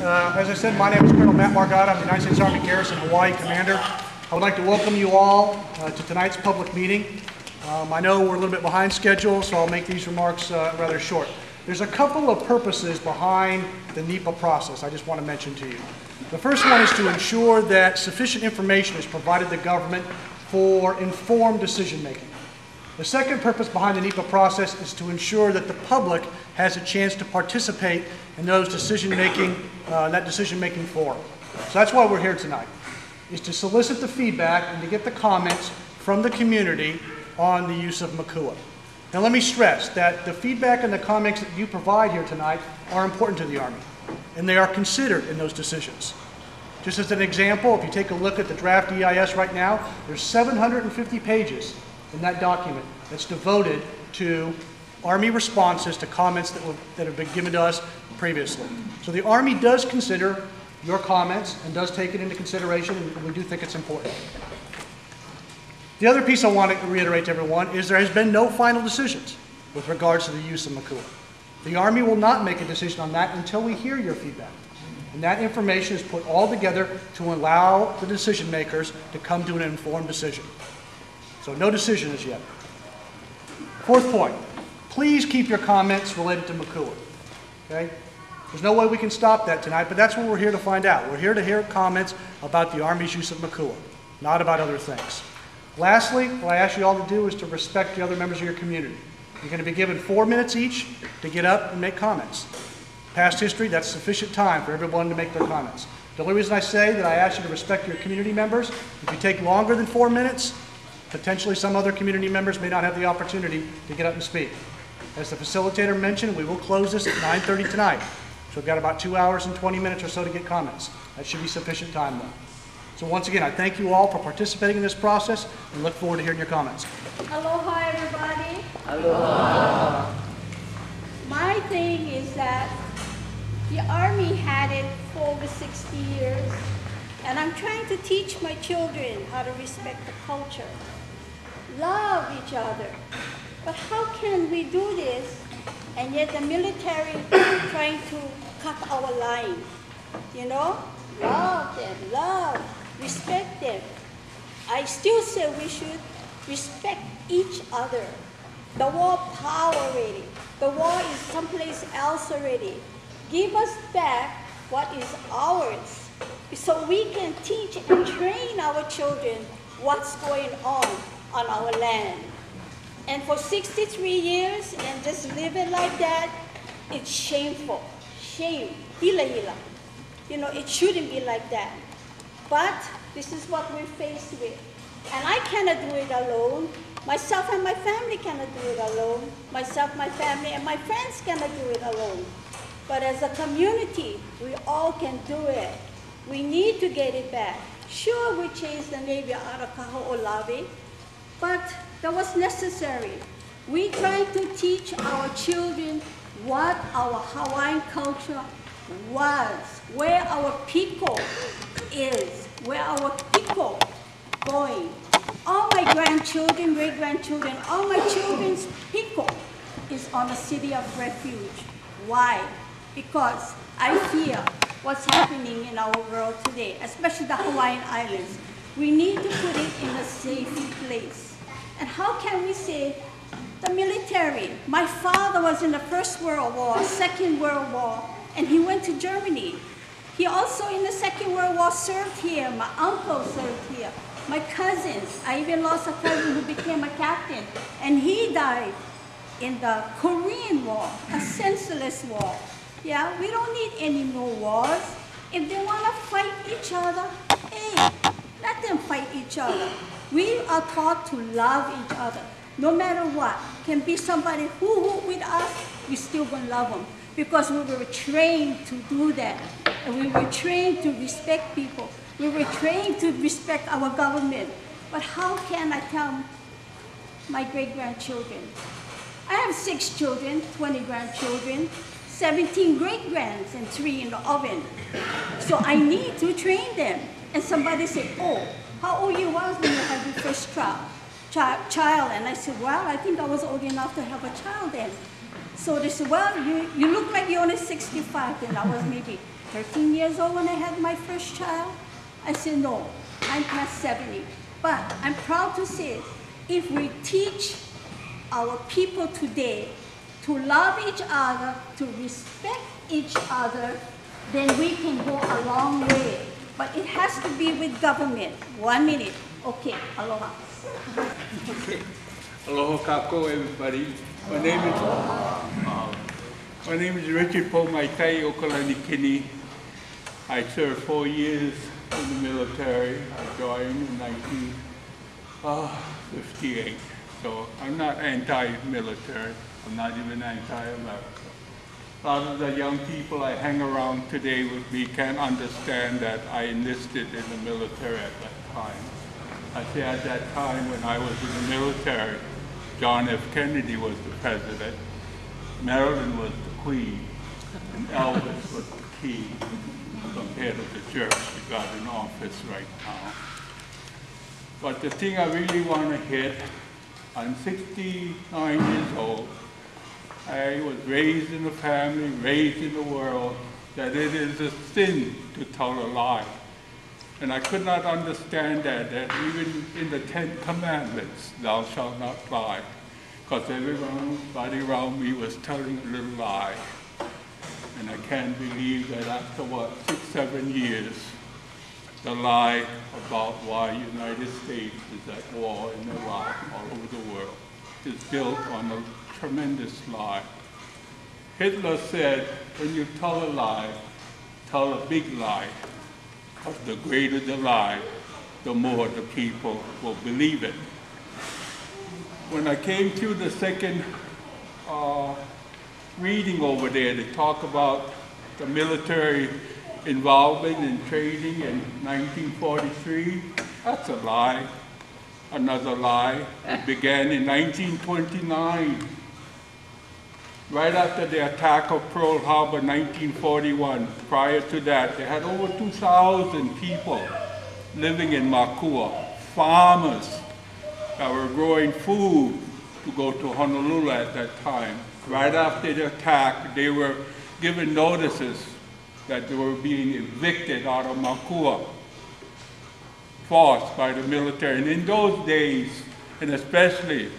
As I said, my name is Colonel Matt Margada. I'm the United States Army Garrison Hawaii Commander. I would like to welcome you all to tonight's public meeting. I know we're a little bit behind schedule, so I'll make these remarks rather short. There's a couple of purposes behind the NEPA process I just want to mention to you. The first one is to ensure that sufficient information is provided to government for informed decision making. The second purpose behind the NEPA process is to ensure that the public has a chance to participate in those that decision-making forum. So that's why we're here tonight, is to solicit the feedback and to get the comments from the community on the use of Makua. Now let me stress that the feedback and the comments that you provide here tonight are important to the Army, and they are considered in those decisions. Just as an example, if you take a look at the draft EIS right now, there's 750 pages in that document that's devoted to Army responses to comments that have been given to us previously. So the Army does consider your comments and does take it into consideration, and we do think it's important. The other piece I want to reiterate to everyone is there has been no final decisions with regards to the use of Makua. The Army will not make a decision on that until we hear your feedback. And that information is put all together to allow the decision makers to come to an informed decision. So no decision as yet. Fourth point, please keep your comments related to Makua. Okay? There's no way we can stop that tonight, but that's what we're here to find out. We're here to hear comments about the Army's use of Makua, not about other things. Lastly, what I ask you all to do is to respect the other members of your community. You're going to be given 4 minutes each to get up and make comments. Past history, that's sufficient time for everyone to make their comments. The only reason I say that I ask you to respect your community members, if you take longer than 4 minutes, potentially some other community members may not have the opportunity to get up and speak. As the facilitator mentioned, we will close this at 9:30 tonight. So we've got about 2 hours and 20 minutes or so to get comments. That should be sufficient time though. So once again, I thank you all for participating in this process and look forward to hearing your comments. Aloha everybody. Aloha. My thing is that the Army had it for over 60 years, and I'm trying to teach my children how to respect the culture, love each other. But how can we do this and yet the military trying to cut our line? You know, love them, respect them. I still say we should respect each other. The war power already. The war is someplace else already. Give us back what is ours so we can teach and train our children what's going on our land. And for 63 years and just live it like that, it's shameful. Shame. Hila hila. You know, it shouldn't be like that. But this is what we're faced with. And I cannot do it alone. Myself and my family cannot do it alone. Myself, my family, and my friends cannot do it alone. But as a community, we all can do it. We need to get it back. Sure, we chased the Navy out of Kaho'olawe, but that was necessary. We try to teach our children what our Hawaiian culture was, where our people is, where our people going. All my grandchildren, great-grandchildren, all my children's people is on the city of refuge. Why? Because I fear what's happening in our world today, especially the Hawaiian Islands. We need to put it in a safe place. And how can we say the military? My father was in the First World War, Second World War, and he went to Germany. He also in the Second World War served here. My uncle served here. My cousins, I even lost a cousin who became a captain, and he died in the Korean War, a senseless war. Yeah, we don't need any more wars. If they want to fight each other, hey, let them fight each other. We are taught to love each other, no matter what. Can be somebody who with us, we still gonna love them because we were trained to do that, and we were trained to respect people. We were trained to respect our government. But how can I tell my great-grandchildren? I have 6 children, 20 grandchildren, 17 great-grands, and 3 in the oven. So I need to train them. And somebody said, oh, how old you was when you had your first child? And I said, well, I think I was old enough to have a child then. So they said, well, you look like you're only 65. And I was maybe 13 years old when I had my first child. I said, no, I'm past 70. But I'm proud to say, if we teach our people today to love each other, to respect each other, then we can go a long way. But it has to be with government. 1 minute. Okay, aloha. Okay. Aloha kako, everybody. My name is Richard Pomaitai Okalanikini. I served 4 years in the military. I joined in 1958. So I'm not anti-military. I'm not even anti-America. A lot of the young people I hang around today with me can't understand that I enlisted in the military at that time. I say at that time when I was in the military, John F. Kennedy was the president, Marilyn was the queen, and Elvis was the king compared to the jerk we got in office right now. But the thing I really want to hit, I'm 69 years old. I was raised in a family, raised in the world, that it is a sin to tell a lie. And I could not understand that even in the 10 Commandments, thou shalt not lie. Because everybody around me was telling a little lie. And I can't believe that after, 6, 7 years, the lie about why the United States is at war in Iraq all over the world is built on a tremendous lie. Hitler said, when you tell a lie, tell a big lie. Because the greater the lie, the more the people will believe it. When I came to the second reading over there, they talk about the military involvement in training in 1943. That's a lie. Another lie. It began in 1929. Right after the attack of Pearl Harbor, 1941. Prior to that, they had over 2,000 people living in Makua, farmers that were growing food to go to Honolulu at that time. Right after the attack, they were given notices that they were being evicted out of Makua, forced by the military. And in those days, and especially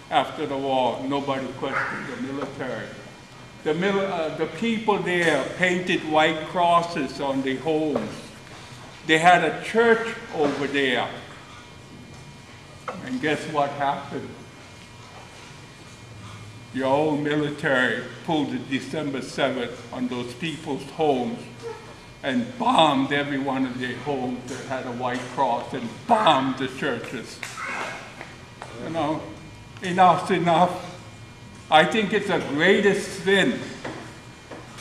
after the war, nobody questioned the military. The people there painted white crosses on their homes. They had a church over there. And guess what happened? Your own military pulled it December 7th on those people's homes and bombed every one of their homes that had a white cross and bombed the churches. You know, enough's enough. I think it's the greatest sin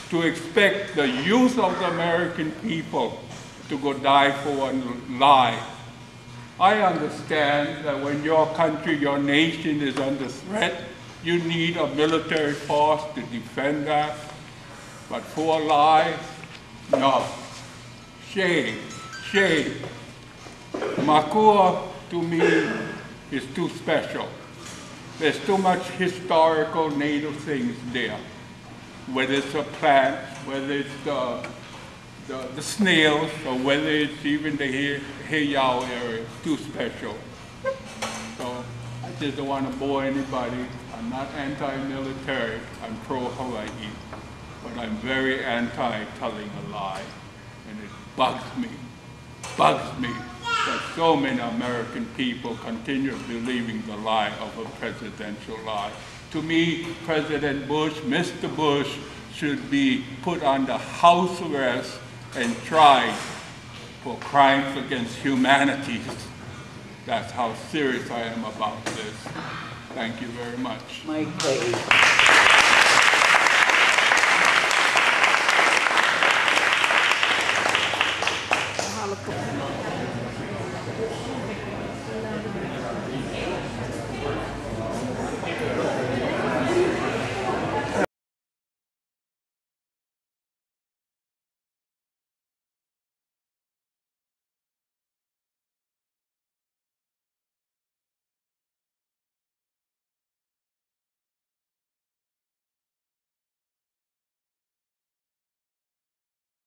to expect the youth of the American people to go die for one lie. I understand that when your country, your nation is under threat, you need a military force to defend that. But for a lie, no. Shame, shame. Makua, to me, is too special. There's too much historical native things there. Whether it's a plant, whether it's the snails, or whether it's even the Heiau area, too special. So I just don't want to bore anybody. I'm not anti-military, I'm pro-Hawai'i, but I'm very anti-telling a lie. And it bugs me that so many American people continue believing the lie of a presidential lie. To me, President Bush, Mr. Bush, should be put under house arrest and tried for crimes against humanity. That's how serious I am about this. Thank you very much. Makua E.I.S.pt6